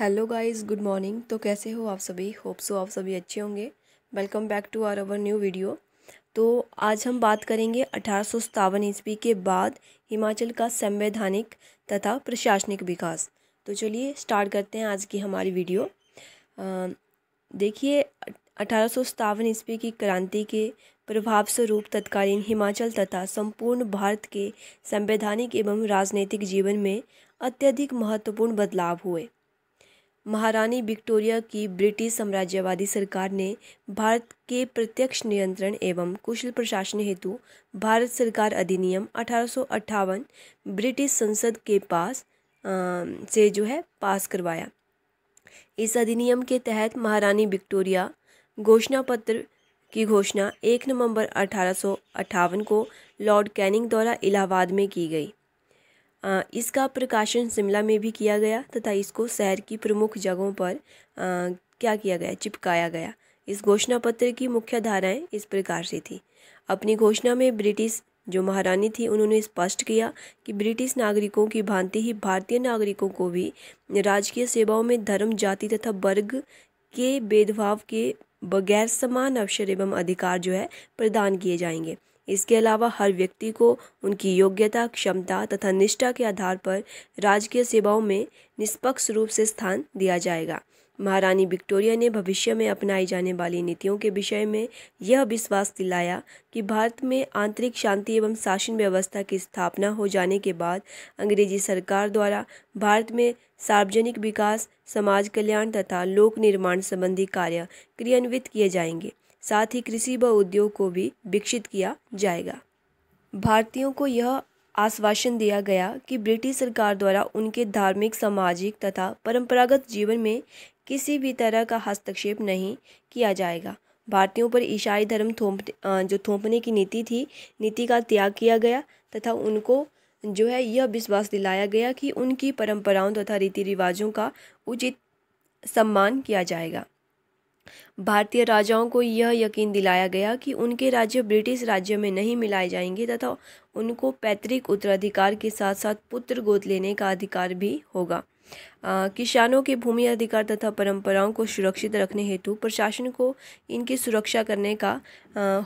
Hello guys, good morning. तो कैसे हो आप सभी? होप सो आप सभी अच्छे होंगे। Welcome back to our new video. तो आज हम बात करेंगे 1857 ईस्वी के बाद हिमाचल का संवैधानिक तथा प्रशासनिक विकास। तो चलिए स्टार्ट करते हैं आज की हमारी वीडियो। देखिए, 1857 ईस्वी की क्रांति के प्रभाव स्वरूप तत्कालीन हिमाचल तथा संपूर्ण भारत के संवैधानिक एवं राजनीतिक जीवन में अत्यधिक महत्वपूर्ण बदलाव हुए। महारानी विक्टोरिया की ब्रिटिश साम्राज्यवादी सरकार ने भारत के प्रत्यक्ष नियंत्रण एवं कुशल प्रशासन हेतु भारत सरकार अधिनियम 1858 ब्रिटिश संसद के पास से पास करवाया। इस अधिनियम के तहत महारानी विक्टोरिया घोषणा पत्र की घोषणा 1 नवंबर 1858 को लॉर्ड कैनिंग द्वारा इलाहाबाद में की गई। इसका प्रकाशन शिमला में भी किया गया तथा इसको शहर की प्रमुख जगहों पर क्या किया गया, चिपकाया गया। इस घोषणा पत्र की मुख्य धाराएं इस प्रकार से थी। अपनी घोषणा में ब्रिटिश जो महारानी थी उन्होंने स्पष्ट किया कि ब्रिटिश नागरिकों की भांति ही भारतीय नागरिकों को भी राजकीय सेवाओं में धर्म, जाति तथा वर्ग के भेदभाव के बगैर समान अवसर एवं अधिकार प्रदान किए जाएंगे। इसके अलावा हर व्यक्ति को उनकी योग्यता, क्षमता तथा निष्ठा के आधार पर राजकीय सेवाओं में निष्पक्ष रूप से स्थान दिया जाएगा। महारानी विक्टोरिया ने भविष्य में अपनाई जाने वाली नीतियों के विषय में यह विश्वास दिलाया कि भारत में आंतरिक शांति एवं शासन व्यवस्था की स्थापना हो जाने के बाद अंग्रेजी सरकार द्वारा भारत में सार्वजनिक विकास, समाज कल्याण तथा लोक निर्माण संबंधी कार्य क्रियान्वित किए जाएंगे। साथ ही कृषि व उद्योग को भी विकसित किया जाएगा। भारतीयों को यह आश्वासन दिया गया कि ब्रिटिश सरकार द्वारा उनके धार्मिक, सामाजिक तथा परंपरागत जीवन में किसी भी तरह का हस्तक्षेप नहीं किया जाएगा। भारतीयों पर ईसाई धर्म थोपने की नीति का त्याग किया गया तथा उनको यह विश्वास दिलाया गया कि उनकी परंपराओं तथा रीति रिवाजों का उचित सम्मान किया जाएगा। भारतीय राजाओं को यह यकीन दिलाया गया कि उनके राज्य ब्रिटिश राज्य में नहीं मिलाए जाएंगे तथा उनको पैतृक उत्तराधिकार के साथ साथ पुत्र गोद लेने का अधिकार भी होगा। किसानों के भूमि अधिकार तथा परंपराओं को सुरक्षित रखने हेतु प्रशासन को इनकी सुरक्षा करने का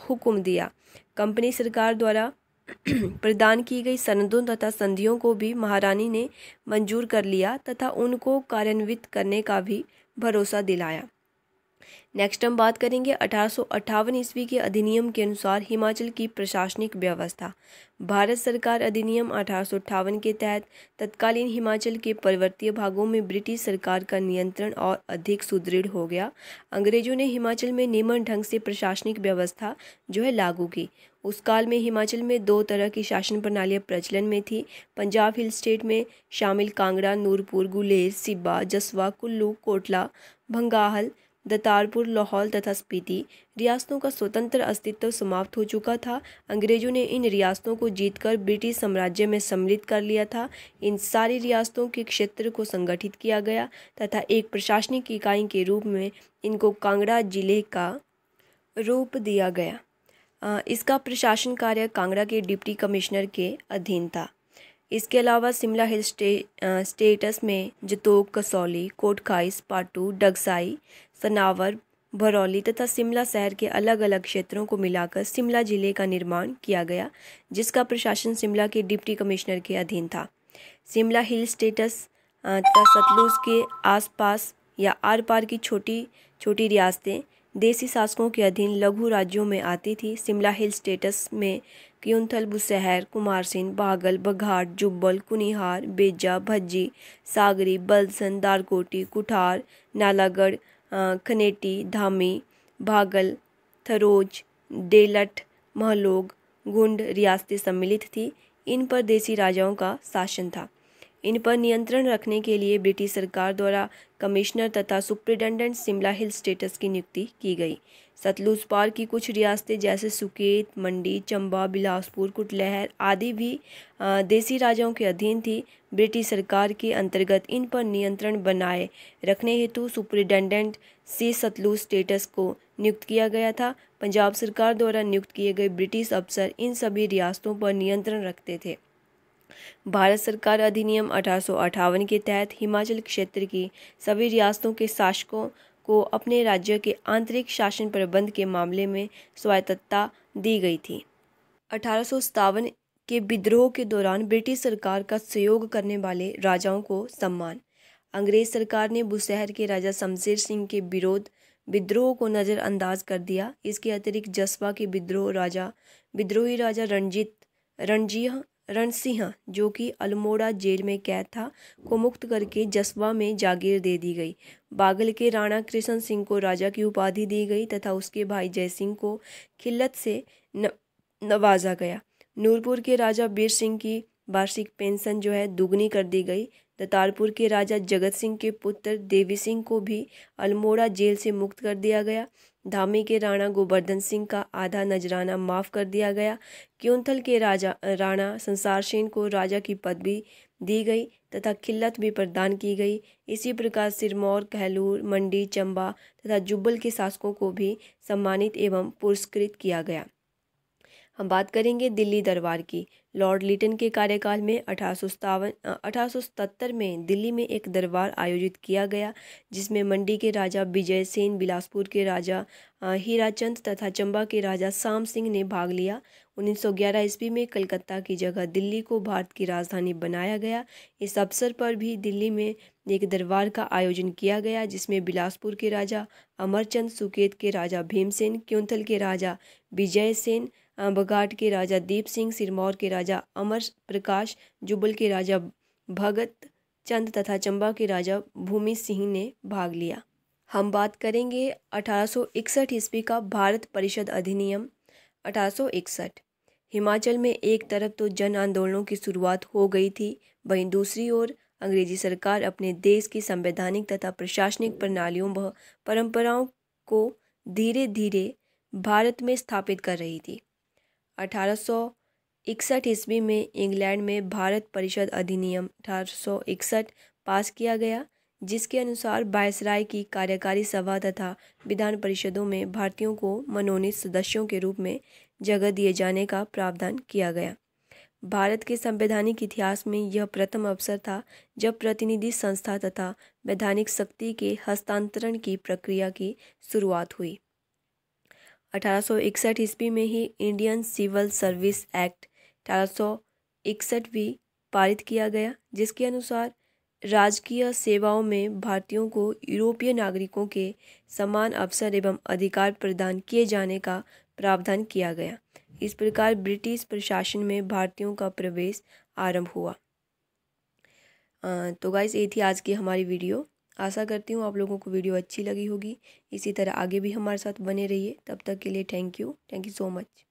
हुक्म दिया। कंपनी सरकार द्वारा प्रदान की गई सनदों तथा संधियों को भी महारानी ने मंजूर कर लिया तथा उनको कार्यान्वित करने का भी भरोसा दिलाया। नेक्स्ट हम बात करेंगे 1858 ईस्वी के अधिनियम के अनुसार हिमाचल की प्रशासनिक व्यवस्था। भारत सरकार अधिनियम 1858 के तहत तत्कालीन हिमाचल के पर्वतीय भागों में ब्रिटिश सरकार का नियंत्रण और अधिक सुदृढ़ हो गया। अंग्रेजों ने हिमाचल में नियमन ढंग से प्रशासनिक व्यवस्था लागू की। उस काल में हिमाचल में दो तरह की शासन प्रणालियाँ प्रचलन में थी। पंजाब हिल स्टेट में शामिल कांगड़ा, नूरपुर, गुलेर, सिब्बा, जसवा, कुल्लू, कोटला, भंगाहल, दतारपुर, लाहौल तथा स्पीति रियासतों का स्वतंत्र अस्तित्व समाप्त हो चुका था। अंग्रेजों ने इन रियासतों को जीतकर ब्रिटिश साम्राज्य में सम्मिलित कर लिया था। इन सारी रियासतों के क्षेत्र को संगठित किया गया तथा एक प्रशासनिक इकाई के रूप में इनको कांगड़ा जिले का रूप दिया गया। इसका प्रशासन कार्य कांगड़ा के डिप्टी कमिश्नर के अधीन था। इसके अलावा शिमला हिल स्टेट्स में जतोग, कसौली, कोटखाई, पाटू, डगसाई, सनावर, भरौली तथा शिमला शहर के अलग अलग क्षेत्रों को मिलाकर शिमला जिले का निर्माण किया गया, जिसका प्रशासन शिमला के डिप्टी कमिश्नर के अधीन था। शिमला हिल स्टेट्स तथा सतलुज के आसपास या आर पार की छोटी छोटी रियासतें देसी शासकों के अधीन लघु राज्यों में आती थी। शिमला हिल स्टेट्स में क्यूंथल, बुशहर, कुमारसिन, बागल, बघाट, जुब्बल, कुनिहार, बेजा, भज्जी, सागरी, बलसन, दारकोटी, कुठार, नालागढ़, खनेटी, धामी, भागल, थरोज, डेलट, महलोग, गुंड रियासतें सम्मिलित थी। इन पर देसी राजाओं का शासन था। इन पर नियंत्रण रखने के लिए ब्रिटिश सरकार द्वारा कमिश्नर तथा सुप्रिटेंडेंट शिमला हिल स्टेट्स की नियुक्ति की गई। सतलुज पार की कुछ रियासतें जैसे सुकेत, मंडी, चंबा, बिलासपुर, कुटलैहर आदि भी देसी राजाओं के अधीन थी। ब्रिटिश सरकार के अंतर्गत इन पर नियंत्रण बनाए रखने हेतु सुप्रिटेंडेंट सी सतलुज स्टेट्स को नियुक्त किया गया था। पंजाब सरकार द्वारा नियुक्त किए गए ब्रिटिश अफसर इन सभी रियासतों पर नियंत्रण रखते थे। भारत सरकार अधिनियम 1858 के तहत हिमाचल क्षेत्र की सभी रियासतों के शासकों को अपने राज्य के आंतरिक शासन प्रबंध के मामले में स्वायत्तता दी गई थी। 1857 के विद्रोह के दौरान ब्रिटिश सरकार का सहयोग करने वाले राजाओं को सम्मान। अंग्रेज सरकार ने बुशहर के राजा शमशेर सिंह के विद्रोह को नज़रअंदाज कर दिया। इसके अतिरिक्त जसवा के विद्रोही राजा रणसिंह, जो कि अल्मोड़ा जेल में कैद था, को मुक्त करके जसवा में जागीर दे दी गई। बागल के राणा कृष्ण सिंह को राजा की उपाधि दी गई तथा उसके भाई जय सिंह को खिल्लत से नवाजा गया। नूरपुर के राजा बीर सिंह की वार्षिक पेंशन जो है दुगनी कर दी गई। दतारपुर के राजा जगत सिंह के पुत्र देवी सिंह को भी अल्मोड़ा जेल से मुक्त कर दिया गया। धामी के राणा गोवर्धन सिंह का आधा नजराना माफ़ कर दिया गया। क्योंथल के राणा संसार सेन को राजा की पदवी दी गई तथा खिल्लत भी प्रदान की गई। इसी प्रकार सिरमौर, कहलूर, मंडी, चंबा तथा जुब्बल के शासकों को भी सम्मानित एवं पुरस्कृत किया गया। हम बात करेंगे दिल्ली दरबार की। लॉर्ड लिटन के कार्यकाल में 1877 में दिल्ली में एक दरबार आयोजित किया गया, जिसमें मंडी के राजा विजय सेन, बिलासपुर के राजा हीराचंद तथा चंबा के राजा शाम सिंह ने भाग लिया। 1911 ईस्वी में कलकत्ता की जगह दिल्ली को भारत की राजधानी बनाया गया। इस अवसर पर भी दिल्ली में एक दरबार का आयोजन किया गया, जिसमें बिलासपुर के राजा अमरचंद, सुकेत के राजा भीमसेन, क्योंथल के राजा विजय सेन, बघाट के राजा दीप सिंह, सिरमौर के राजा अमर प्रकाश, जुब्बल के राजा भगत चंद तथा चंबा के राजा भूमि सिंह ने भाग लिया। हम बात करेंगे 1861 ईस्वी का भारत परिषद अधिनियम। 1861 हिमाचल में एक तरफ तो जन आंदोलनों की शुरुआत हो गई थी, वहीं दूसरी ओर अंग्रेजी सरकार अपने देश की संवैधानिक तथा प्रशासनिक प्रणालियों व परंपराओं को धीरे धीरे भारत में स्थापित कर रही थी। 1861 ईस्वी में इंग्लैंड में भारत परिषद अधिनियम 1861 पास किया गया, जिसके अनुसार वायसराय की कार्यकारी सभा तथा विधान परिषदों में भारतीयों को मनोनीत सदस्यों के रूप में जगह दिए जाने का प्रावधान किया गया। भारत के संवैधानिक इतिहास में यह प्रथम अवसर था जब प्रतिनिधि संस्था तथा वैधानिक शक्ति के हस्तांतरण की प्रक्रिया की शुरुआत हुई। 1861 ईस्वी में ही इंडियन सिविल सर्विस एक्ट 1861 भी पारित किया गया, जिसके अनुसार राजकीय सेवाओं में भारतीयों को यूरोपीय नागरिकों के समान अवसर एवं अधिकार प्रदान किए जाने का प्रावधान किया गया। इस प्रकार ब्रिटिश प्रशासन में भारतीयों का प्रवेश आरंभ हुआ। तो गाइस, ये थी आज की हमारी वीडियो। आशा करती हूँ आप लोगों को वीडियो अच्छी लगी होगी। इसी तरह आगे भी हमारे साथ बने रहिए। तब तक के लिए थैंक यू सो मच।